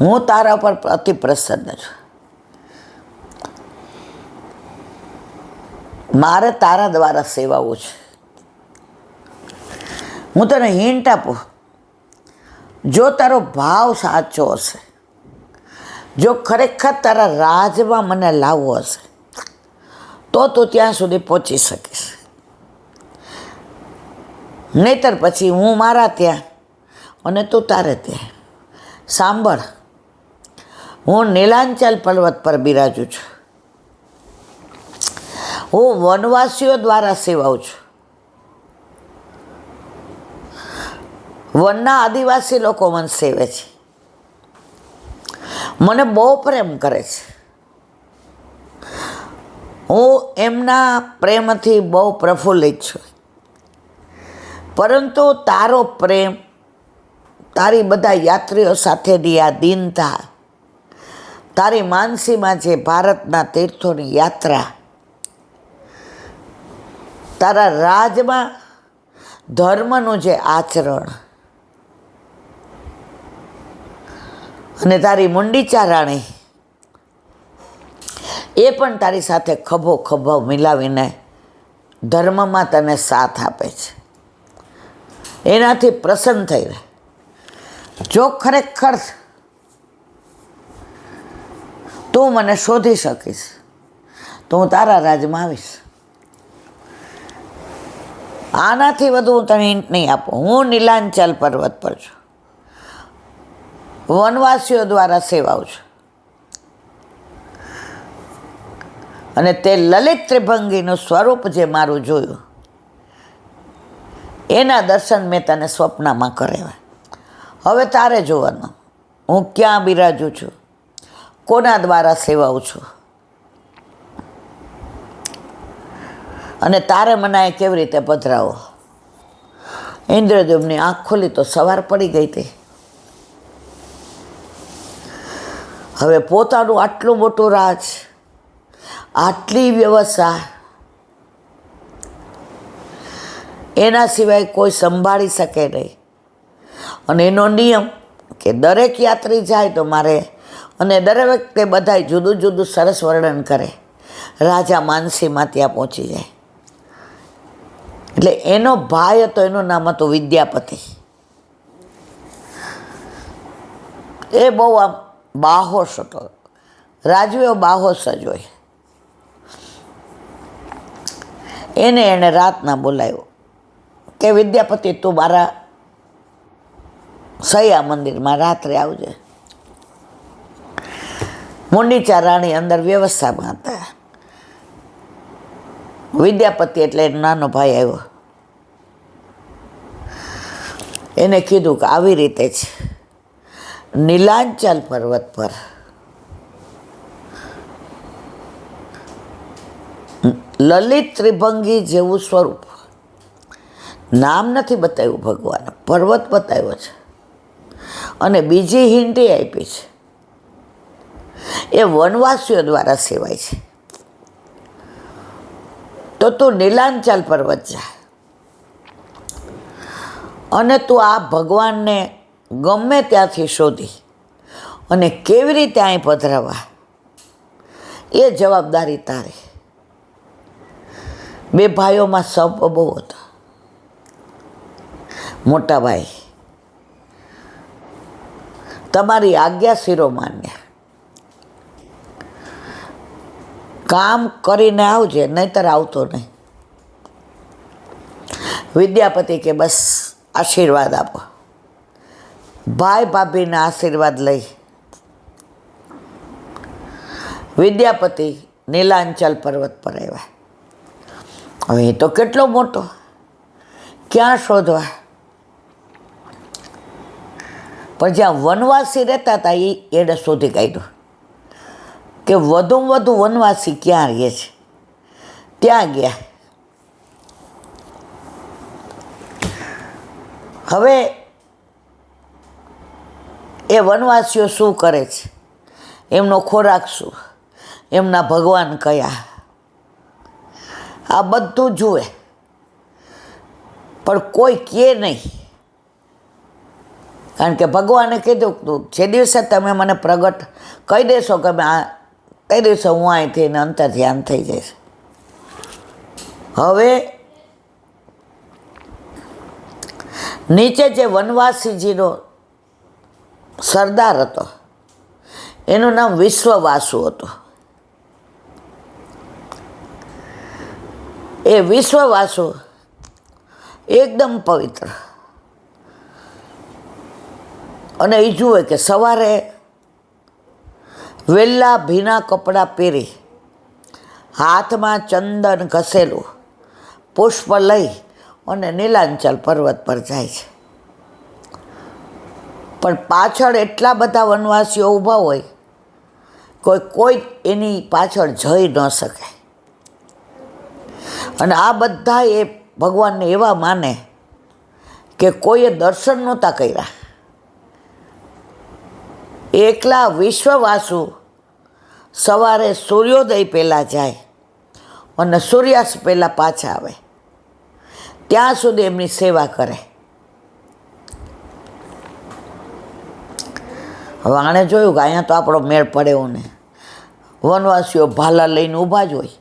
હું તારા પર અતિ પ્રસન્ન છું. મારે તારા દ્વારા સેવાઓ છે. હું તને હિન્ટ આપું, જો તારો ભાવ સાચો હશે, જો ખરેખર તારા રાજમાં મને લાવવો હશે, તો તું ત્યાં સુધી પહોંચી શકીશ. નહીતર પછી હું મારા ત્યાં અને તું તારે ત્યાં. સાંભળ, હું નીલાંચલ પર્વત પર બિરાજું છું. હું વનવાસીઓ દ્વારા સેવાઉં છું. વનના આદિવાસી લોકો મને સેવે છે, મને બહુ પ્રેમ કરે છે. હું એમના પ્રેમથી બહુ પ્રફુલ્લિત છું. પરંતુ તારો પ્રેમ, તારી બધા યાત્રીઓ સાથેની આ દીનતા, તારી માનસીમાં જે ભારતના તીર્થોની યાત્રા, તારા રાજમાં ધર્મનું જે આચરણ અને તારી મુંડીચા રાણી, એ પણ તારી સાથે ખભો ખભો મિલાવીને ધર્મમાં તને સાથ આપે છે. એનાથી પ્રસન્ન થઈ રહે. જો ખરેખર તું મને શોધી શકીશ તો હું તારા રાજમાં આવીશ. આનાથી વધુ હું તને હિન્ટ નહીં આપું. હું નીલાંચલ પર્વત પર છું, વનવાસીઓ દ્વારા સેવાઉં છું. અને તે લલિત ત્રિભંગીનું સ્વરૂપ જે મારું જોયું, એના દર્શન મેં તને સ્વપ્નમાં કરાવ્યા. હવે તારે જોવાનું, હું ક્યાં બિરાજું છું, કોના દ્વારા સેવાઉં છું, અને તારે મને કેવી રીતે પધરાવો. ઇન્દ્રદેવની આંખ ખોલી તો સવાર પડી ગઈ હતી. હવે પોતાનું આટલું મોટું રાજ, આટલી વ્યવસ્થા, એના સિવાય કોઈ સંભાળી શકે નહીં. અને એનો નિયમ કે દરેક યાત્રી જાય તો મારે, અને દરેક વખતે બધા જુદું જુદું સરસ વર્ણન કરે. રાજા માનસીમાં ત્યાં પહોંચી જાય. એટલે એનો ભાઈ હતો, એનું નામ હતું વિદ્યાપતિ. એ બહુ આમ બાહોશ હતો. રાજવીઓ બાહોશ જ હોય. એણે રાતના બોલાવ્યો કે વિદ્યાપતિ, તું મારા સૈયા મંદિરમાં રાત્રે આવજે. મુંડીચા રાણી અંદર વ્યવસ્થામાં હતા. વિદ્યાપતિ એટલે નાનો ભાઈ આવ્યો. એને કીધું કે આવી રીતે છે, નીલાંચલ પર્વત પર લલિત ત્રિભંગી જેવું સ્વરૂપ. નામ નથી બતાવ્યું ભગવાને, પર્વત બતાવ્યો છે. અને બીજી હિન્ટ એ આપી છે, એ વનવાસીઓ દ્વારા સેવાય છે. તો તું નીલાંચલ પર્વત જા અને તું આ ભગવાનને ગમે ત્યાંથી શોધી અને કેવી રીતે અહીં પધરાવા, એ જવાબદારી તારી. બે ભાઈઓમાં સબ બહુ હતો. મોટા ભાઈ, તમારી આજ્ઞા શિરોમાન્ય. કામ કરીને આવજે, નહીતર આવતો નહીં. વિદ્યાપતિ કે બસ આશીર્વાદ આપો. ભાઈ ભાભીના આશીર્વાદ લઈ વિદ્યાપતિ નીલાંચલ પર્વત પર આવ્યા. હવે એ તો કેટલો મોટો, ક્યાં શોધવા? પણ જ્યાં વનવાસી રહેતા હતા એને શોધી કાઢ્યું કે વધુમાં વધુ વનવાસી ક્યાં રહે છે. ત્યાં ગયા. હવે એ વનવાસીઓ શું કરે છે, એમનો ખોરાક શું, એમના ભગવાન કયા, આ બધું જુએ. પણ કોઈ કહે નહીં. કારણ કે ભગવાને કીધું તું જે દિવસે તમે મને પ્રગટ કહી દેશો કે મેં આ તે દિવસે હું અહીંથી ને અંતર ધ્યાન થઈ જઈશ. હવે નીચે જે વનવાસીજીનો સરદાર હતો એનું નામ વિશ્વવાસુ હતું. એ વિશ્વવાસુ એકદમ પવિત્ર, અને એ જુએ કે સવારે વહેલા ભીના કપડાં પહેરી હાથમાં ચંદન ઘસેલું પુષ્પ લઈ અને નીલાંચલ પર્વત પર જાય છે. પણ પાછળ એટલા બધા વનવાસીઓ ઊભા હોય કોઈ એની પાછળ જઈ ન શકે. અને આ બધા એ ભગવાનને એવા માને કે કોઈએ દર્શન નહોતા કર્યા. એકલા વિશ્વવાસુ સવારે સૂર્યોદય પહેલાં જાય અને સૂર્યાસ્ત પહેલાં પાછા આવે, ત્યાં સુધી એમની સેવા કરે. હવે આણે જોયું કે અહીંયા તો આપણો મેળ પડે એવું ને, વનવાસીઓ ભાલા લઈને ઊભા જ હોય,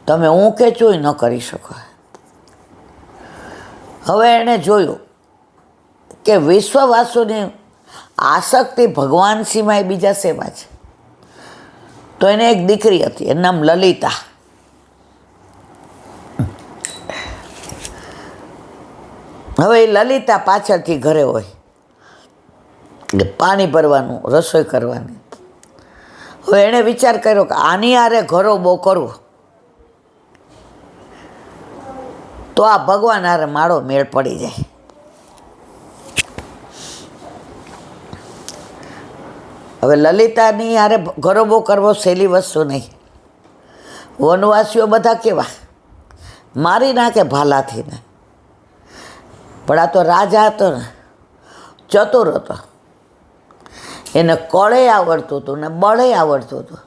તમે હું કે ચોય ન કરી શકો. હવે એણે જોયું કે વિશ્વવાસુની આસક્તિ ભગવાન સિવાય બીજા સેવા છે. તો એને એક દીકરી હતી, એનું નામ લલિતા. હવે એ લલિતા પાછળથી ઘરે હોય, પાણી ભરવાનું, રસોઈ કરવાની. હવે એણે વિચાર કર્યો કે આની હારે ઘરો બહુ કરવું તો આ ભગવાન હારે મારો મેળ પડી જાય. હવે લલિતાની હારે ગરોબો કરવો સહેલી વસ્તુ નહીં. વનવાસીઓ બધા કેવા મારી નાખે ભાલાથી ને, પણ આ તો રાજા હતો ને, ચતુર હતો, એને કળે આવડતું હતું ને બળે આવડતું હતું.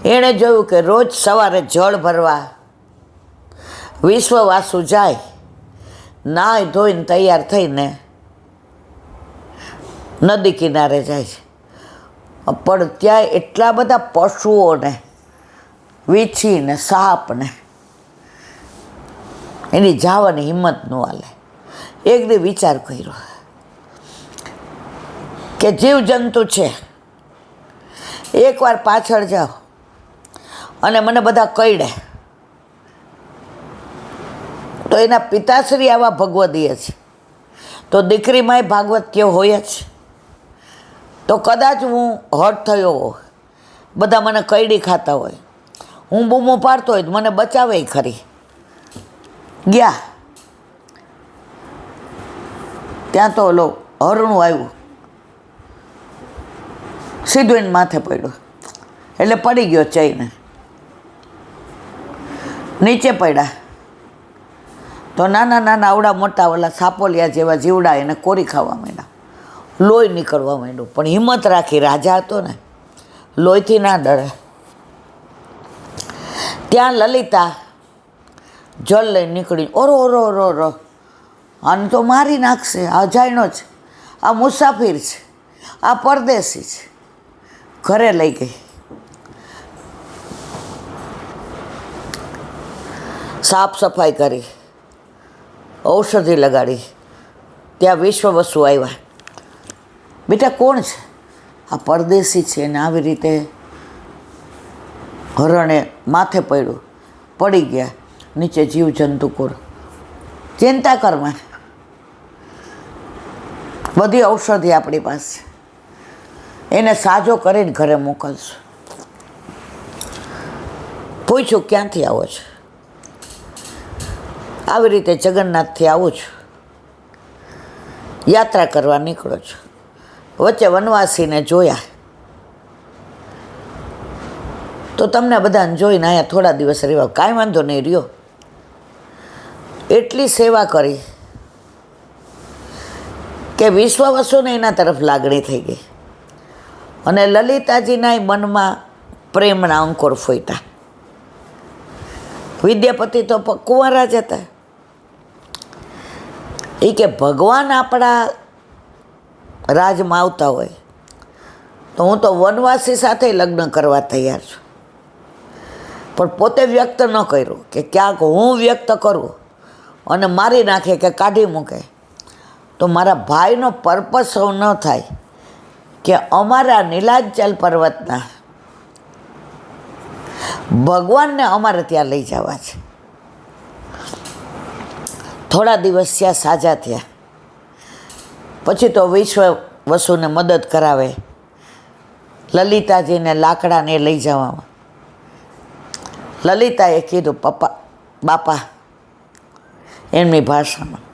એણે જોયું કે રોજ સવારે જળ ભરવા વિશ્વવાસુ જાય, નાહી ધોઈને તૈયાર થઈને નદી કિનારે જાય છે. પણ ત્યાં એટલા બધા પશુઓને, વીછીને, સાપને એની જવાની હિંમત ન હાલે. એક દી વિચાર કર્યો કે જીવજંતુ છે, એકવાર પાછળ જાઓ અને મને બધા કઈડે તો એના પિતાશ્રી આવા ભગવદીય છે, તો દીકરીમાંય ભાગવત્ય હોય જ. તો કદાચ હું હટ થયો હોય, બધા મને કઈડી ખાતા હોય, હું બૂમો પાડતો હોય તો મને બચાવે ખરી. ગયા ત્યાં તો ઓલો હરણું આવ્યું, સીધું એને માથે પડ્યું, એટલે પડી ગયો ચઈને. નીચે પડ્યા તો નાના નાના આવડા મોટા ઓલા સાપોલિયા જેવા જીવડા એને કોરી ખાવા માંડ્યા, લોહી નીકળવા માંડ્યું. પણ હિંમત રાખી, રાજા હતો ને, લોહીથી ના ડરે. ત્યાં લલિતા જળ લઈને નીકળી, ઓરો ઓરો ઓરો ઓરો, આને તો મારી નાખશે, આ અજાયણો છે, આ મુસાફિર છે, આ પરદેશી છે. ઘરે લઈ ગઈ, સાફ સફાઈ કરી, ઔષધિ લગાડી. ત્યાં વિશ્વવસુ આવ્યા, બેટા કોણ છે? આ પરદેશી છે. ને આવી રીતે હરણે માથે પડ્યું, પડી ગયા નીચે જીવજંતુ કોર. ચિંતા કરમાં, બધી ઔષધિ આપણી પાસે, એને સાજો કરીને ઘરે મોકલશું. પૂછ્યું ક્યાંથી આવો છો? આવી રીતે જગન્નાથથી આવું છું, યાત્રા કરવા નીકળો છો. વચ્ચે વનવાસીને જોયા તો તમને બધાને જોઈને અહીંયા થોડા દિવસ રહેવા. કાંઈ વાંધો નહીં, રહ્યો. એટલી સેવા કરી કે વિશ્વવસુને એના તરફ લાગણી થઈ ગઈ, અને લલિતાજીના મનમાં પ્રેમના અંકુર ફૂટ્યા. વિદ્યાપતિ તો કુંવારા જ હતા. એ કે ભગવાન આપણા રાજમાં આવતા હોય તો હું તો વનવાસી સાથે લગ્ન કરવા તૈયાર છું, પણ પોતે વ્યક્ત ન કર્યું કે ક્યાંક હું વ્યક્ત કરું અને મારી નાખે કે કાઢી મૂકે તો મારા ભાઈનો પર્પસ ન થાય કે અમારા નીલાંચલ પર્વતના ભગવાનને અમારે ત્યાં લઈ જવા છે. થોડા દિવસ ત્યાં સાજા થયા પછી તો વિશ્વ વસુને મદદ કરાવે, લલિતાજીને લાકડાને લઈ જવામાં. લલિતાએ કીધું, પપ્પા બાપા એમની ભાષામાં,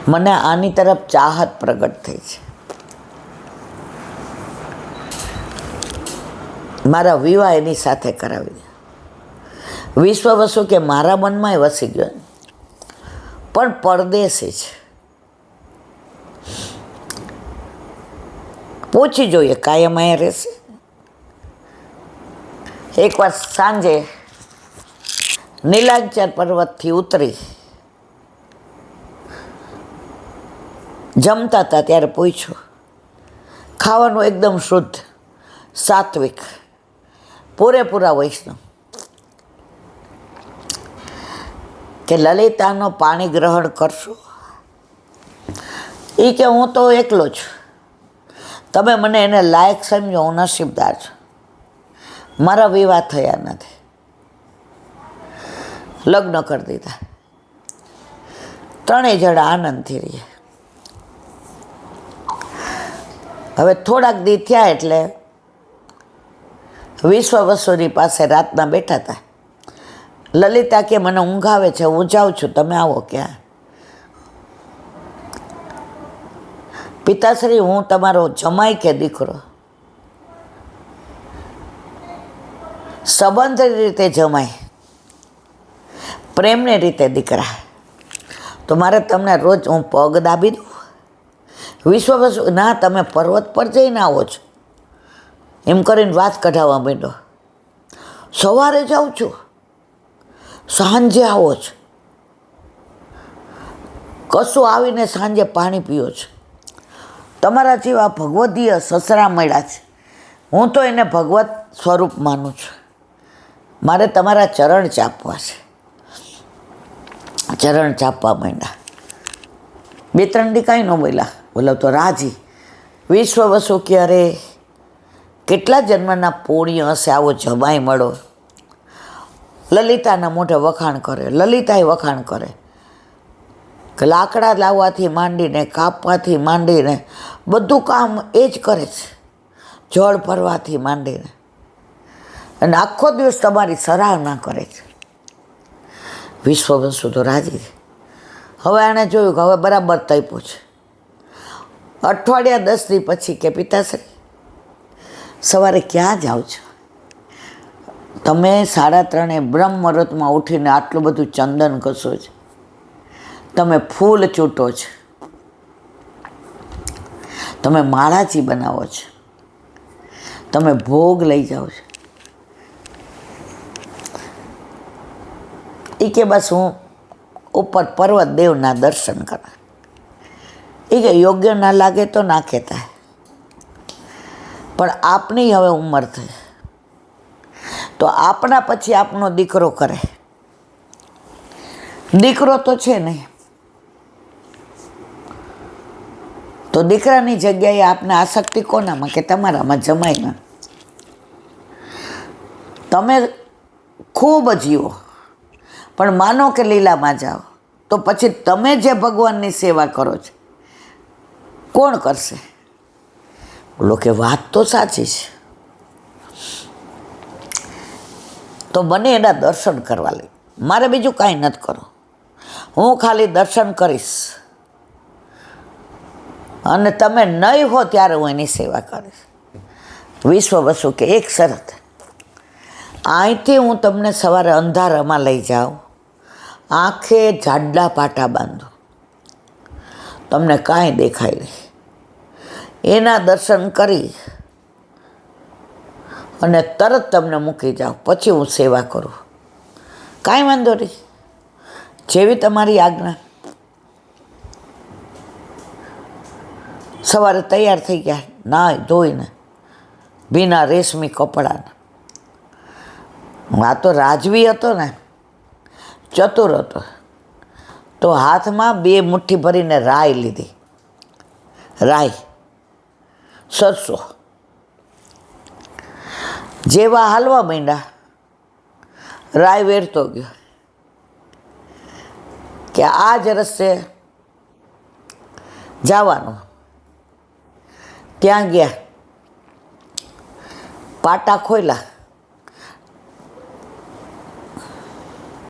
મને આની તરફ ચાહત પ્રગટ થઈ છે, મારા વિવાહ એની સાથે કરાવી દે. વિશ્વ વસુ કે મારા મનમાં વસી ગયો, પણ પરદેશી છે, પૂછી જોઈએ કાયમ અહીંયા રહેશે. એકવાર સાંજે નીલાંચલ પર્વતથી ઉતરી જમતા હતા ત્યારે પૂછ્યું, ખાવાનું એકદમ શુદ્ધ, સાત્વિક, પૂરેપૂરા વૈષ્ણવ, કે લલિતાનો પાણી ગ્રહણ કરશો? એ કે હું તો એકલો છું, તમે મને એને લાયક સમજો, હું નસીબદાર છું, મારા વિવાહ થયા નથી. લગ્ન કરી દીધા, ત્રણેય જણા આનંદથી રહીએ. હવે થોડાક દી થયા એટલે વિશ્વ વસુની પાસે રાતના બેઠા હતા. લલિતા કે મને ઊંઘ આવે છે, હું જાઉં છું, તમે આવો ક્યાં? પિતાશ્રી, હું તમારો જમાઈ કે દીકરો? સંબંધની રીતે જમાઈ, પ્રેમની રીતે દીકરા, તો મારે તમને રોજ હું પગ દાબી દઉં? વિશ્વ વસુ, ના, તમે પર્વત પર જઈને આવો છો, એમ કરીને વાત કઢાવવા માંડ્યો. સવારે જાઉં છું, સાંજે આવો છો, કશું આવીને સાંજે પાણી પીઓ છો, તમારા જેવા ભગવદીય સસરા મળ્યા છે, હું તો એને ભગવત સ્વરૂપ માનું છું, મારે તમારા ચરણ ચાપવા છે. ચરણ ચાપવા માંડ્યા. 2-3 દી કાંઈ ન બોલ્યા, બોલો તો રાજી. વિશ્વ વસુ કે અરે કેટલા જન્મના પુણ્ય હશે આવો જમાઈ મળો. લલિતાના મોઢે વખાણ કરે, લલિતાએ વખાણ કરે કે લાકડા લાવવાથી માંડીને, કાપવાથી માંડીને બધું કામ એ જ કરે છે, જળ ભરવાથી માંડીને, અને આખો દિવસ તમારી સરાહના કરે છે. વિશ્વ વસુ તો રાજી. હવે આણે જોયું કે હવે બરાબર તૈપું છે. અઠવાડિયા 10 દી પછી કે પિતાશ્રી, સવારે ક્યાં જાઓ છો? તમે 3:30 બ્રહ્મ મુહૂર્તમાં ઉઠીને આટલું બધું ચંદન ઘસો છો, તમે ફૂલ ચૂંટો છો, તમે માળાજી બનાવો છો, તમે ભોગ લઈ જાઓ છો. એ કે બસ હું ઉપર પર્વત દેવના દર્શન કરા. એ કે યોગ્ય ના લાગે તો ના કહેતા, પણ આપની હવે ઉંમર થઈ તો આપણા પછી આપનો દીકરો કરે. દીકરો તો છે નહીં, તો દીકરાની જગ્યાએ આપને આસક્તિ કોનામાં? કે તમારામાં, જમાઈમાં. તમે ખૂબ જીવો, પણ માનો કે લીલામાં જાઓ તો પછી તમે જે ભગવાનની સેવા કરો છો કોણ કરશે? બોલો કે વાત તો સાચી છે. તો મને એના દર્શન કરવા લે, મારે બીજું કાંઈ નથી કરો, હું ખાલી દર્શન કરીશ, અને તમે નહીં હો ત્યારે હું એની સેવા કરીશ. વિશ્વ વસુ કે એક શરત, અહીંથી હું તમને સવારે અંધારામાં લઈ જાઉં, આંખે જાડા પાટા બાંધો, તમને કાંઈ દેખાય નહીં, એના દર્શન કરી અને તરત તમને મૂકી જાઓ, પછી હું સેવા કરું. કાંઈ વાંધો નહીં, જેવી તમારી આજ્ઞા. સવારે તૈયાર થઈ ગયા, નાહી ધોઈને, ભીના રેશમી કપડાને. આ તો રાજવી હતો ને, ચતુર હતો. તો હાથમાં 2 મુઠ્ઠી ભરીને રાઈ લીધી, રાઈ સરસો. જેવા હાલવા માંડ્યા, રાય વેરતો ગયો કે આ જ રસ્તે જવાનું. ત્યાં ગયા, પાટા ખોલ્યા,